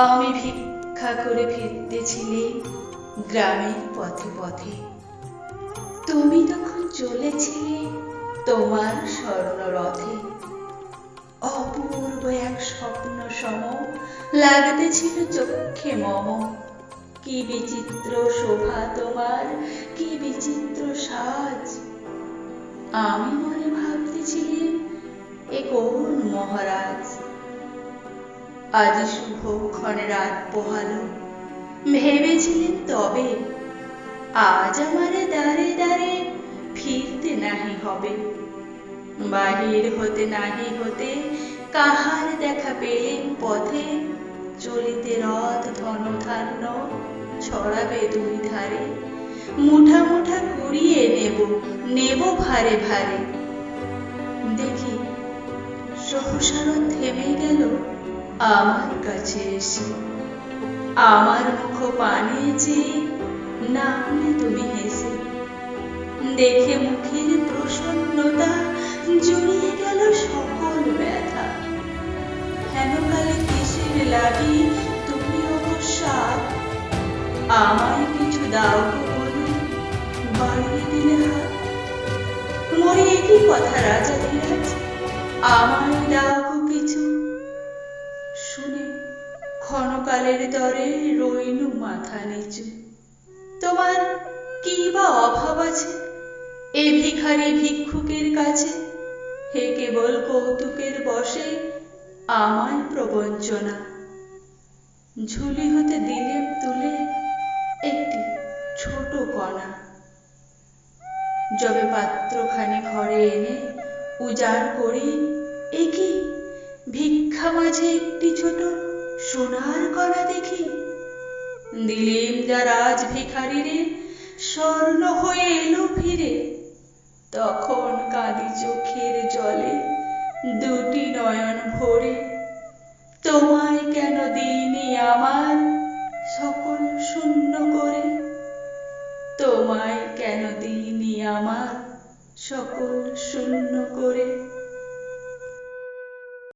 আমি ভিক্ষা করে ফিরতেছিলে গ্রামের পথে পথে, তুমি তখন চলেছিলে তোমার স্বর্ণরথে। অপূর্ব এক স্বপ্ন সম লাগতেছিল চক্ষে মম। কি বিচিত্র শোভা তোমার, কি বিচিত্র সাজ। আমি মনে ভাবতেছিলাম, এ কোন মহারাজ। আজ শুভক্ষণ রাত পোহালো, ভেবেছিলেন তবে আজ আমারে দ্বারে দ্বারে ফিরতে নাহি হবে। বাহির হতে নাহি হতে কাহার দেখা পেলেন পথে, চলিতে রথ ধনধান্য ছড়াবে দুই ধারে। মুঠা মুঠা কুড়িয়ে নেব, নেব ভারে ভারে। দেখি সহসা রথ থেমে গেল আমার কাছে এসে। আমার মুখ পানে চেয়ে নামলে তুমি হেসে। দেখে মুখের প্রসন্নতা জুড়িয়ে গেল সকল ব্যথা। হেনকালে কিসের লাগি তুমি অবসাদ, আমায় কিছু দাও গো বলে বাড়িয়ে দিলে হাত। মরি একই কথা রাজা ধীরাজ, আমায় দাও গো কিছু। শুনে ক্ষণকালের তরে রইনু মাথা নিচু। তোমার কি বা অভাব আছে এ ভিখারি ভিক্ষুকের কাছে? হে কেবল কৌতুকের বশে আমায় প্রবঞ্চনা। ঝুলি হতে দিলেম তুলে একটি ছোট কণা। যবে পাত্রখানি ঘরে এনে উজাড় করি, এ কি ভিক্ষা মাঝে একটি ছোট সোনার কণা দেখি। দিলেম যা রাজ ভিখারিরে, স্বর্ণ হয়ে এলো ফিরে। তখন কাঁদি চোখের জলে দুটি নয়ন ভরে। তোমায় কেন দিইনি আমার সকল শূন্য করে? তোমায় কেন দিইনি আমার সকল শূন্য করে?